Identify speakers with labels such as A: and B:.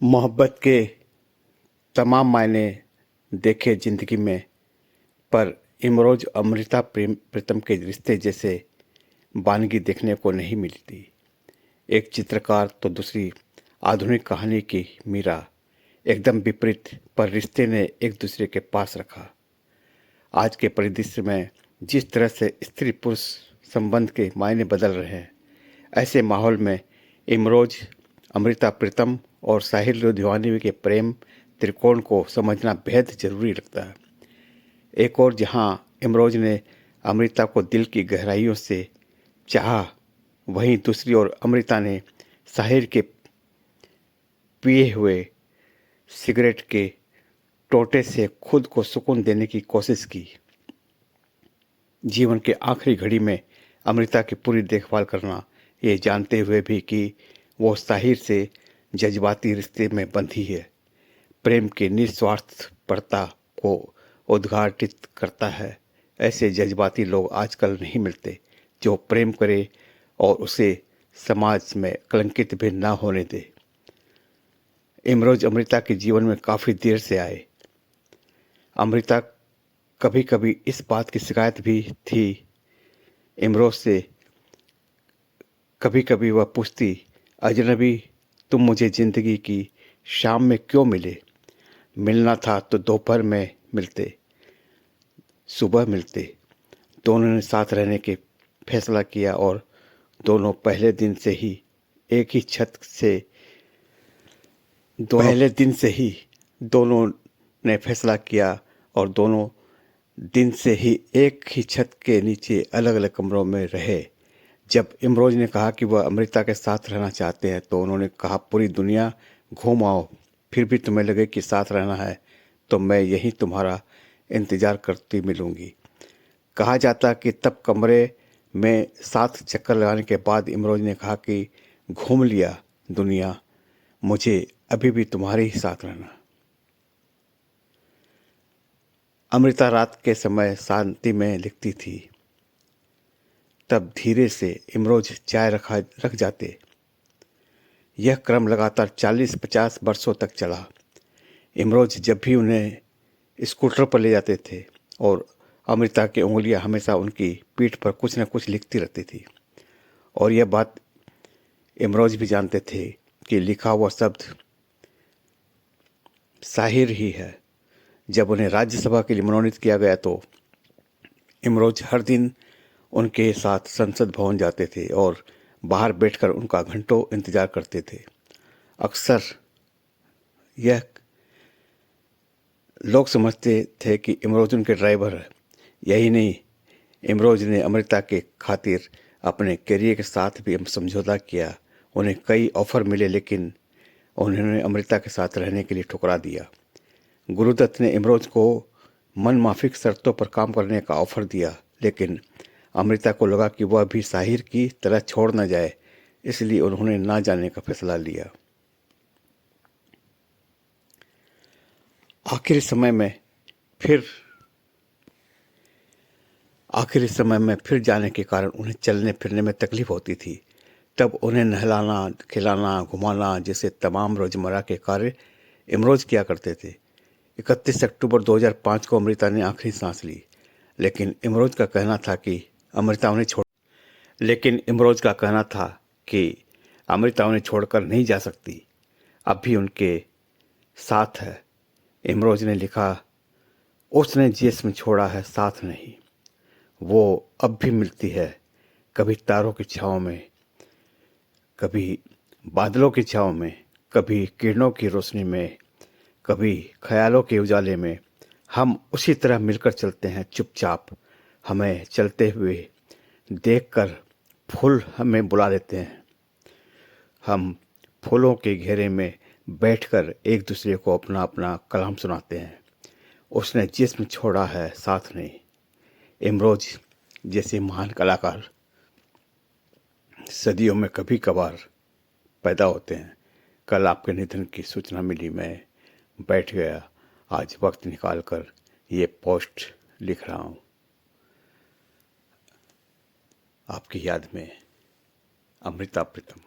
A: मोहब्बत के तमाम मायने देखे ज़िंदगी में, पर इमरोज़ अमृता प्रीतम के रिश्ते जैसे वानगी देखने को नहीं मिलती। एक चित्रकार तो दूसरी आधुनिक कहानी की मीरा, एकदम विपरीत, पर रिश्ते ने एक दूसरे के पास रखा। आज के परिदृश्य में जिस तरह से स्त्री पुरुष संबंध के मायने बदल रहे हैं, ऐसे माहौल में इमरोज़ अमृता प्रीतम और साहिल लोधियानी के प्रेम त्रिकोण को समझना बेहद ज़रूरी लगता है। एक और जहां इमरोज़ ने अमृता को दिल की गहराइयों से चाहा, वहीं दूसरी ओर अमृता ने साहिल के पिए हुए सिगरेट के टोटे से खुद को सुकून देने की कोशिश की। जीवन के आखिरी घड़ी में अमृता की पूरी देखभाल करना, ये जानते हुए भी कि वो साहिल से जज्बाती रिश्ते में बंधी है, प्रेम की निस्वार्थपरता को उद्घाटित करता है। ऐसे जज्बाती लोग आजकल नहीं मिलते जो प्रेम करे और उसे समाज में कलंकित भी ना होने दे। इमरोज़ अमृता के जीवन में काफ़ी देर से आए। अमृता कभी कभी इस बात की शिकायत भी थी इमरोज़ से। कभी कभी वह पूछती, अजनबी तुम मुझे ज़िंदगी की शाम में क्यों मिले? मिलना था तो दोपहर में मिलते, सुबह मिलते। दोनों ने साथ रहने के फैसला किया और दोनों पहले दिन से ही एक ही छत से पहले दिन से ही दोनों ने फैसला किया और दोनों दिन से ही एक ही छत के नीचे अलग अलग कमरों में रहे। जब इमरोज़ ने कहा कि वह अमृता के साथ रहना चाहते हैं, तो उन्होंने कहा, पूरी दुनिया घूम आओ, फिर भी तुम्हें लगे कि साथ रहना है तो मैं यहीं तुम्हारा इंतज़ार करती मिलूंगी। कहा जाता कि तब कमरे में 7 चक्कर लगाने के बाद इमरोज़ ने कहा कि घूम लिया दुनिया, मुझे अभी भी तुम्हारे ही साथ रहना। अमृता रात के समय शांति में लिखती थी। तब धीरे से इमरोज़ चाय रख जाते। यह क्रम लगातार 40-50 वर्षों तक चला। इमरोज़ जब भी उन्हें स्कूटर पर ले जाते थे और अमृता की उंगलियां हमेशा उनकी पीठ पर कुछ न कुछ लिखती रहती थी, और यह बात इमरोज़ भी जानते थे कि लिखा हुआ शब्द साहिर ही है। जब उन्हें राज्यसभा के लिए मनोनीत किया गया तो इमरोज़ हर दिन उनके साथ संसद भवन जाते थे और बाहर बैठकर उनका घंटों इंतजार करते थे। अक्सर यह लोग समझते थे कि इमरोज़ उनके ड्राइवर है। यही नहीं, इमरोज़ ने अमृता के खातिर अपने करियर के साथ भी समझौता किया। उन्हें कई ऑफर मिले, लेकिन उन्होंने अमृता के साथ रहने के लिए ठुकरा दिया। गुरुदत्त ने इमरोज़ को मनमाफिक शर्तों पर काम करने का ऑफर दिया, लेकिन अमृता को लगा कि वह भी साहिर की तरह छोड़ न जाए, इसलिए उन्होंने ना जाने का फैसला लिया। आखिरी समय में फिर जाने के कारण उन्हें चलने फिरने में तकलीफ होती थी। तब उन्हें नहलाना, खिलाना, घुमाना जैसे तमाम रोजमर्रा के कार्य इमरोज़ किया करते थे। 31 अक्टूबर 2005 को अमृता ने आखिरी सांस ली, लेकिन इमरोज़ का कहना था कि अमृता उन्हें छोड़कर नहीं जा सकती, अब भी उनके साथ है। इमरोज़ ने लिखा, उसने जिस्म छोड़ा है साथ नहीं, वो अब भी मिलती है, कभी तारों की छाँव में, कभी बादलों की छाँव में, कभी किरणों की रोशनी में, कभी ख्यालों के उजाले में। हम उसी तरह मिलकर चलते हैं चुपचाप। हमें चलते हुए देखकर फूल हमें बुला लेते हैं। हम फूलों के घेरे में बैठकर एक दूसरे को अपना अपना कलाम सुनाते हैं। उसने जिस्म छोड़ा है साथ नहीं। इमरोज़ जैसे महान कलाकार सदियों में कभी कभार पैदा होते हैं। कल आपके निधन की सूचना मिली, मैं बैठ गया, आज वक्त निकाल कर ये पोस्ट लिख रहा हूँ। आपकी याद में, अमृता प्रीतम।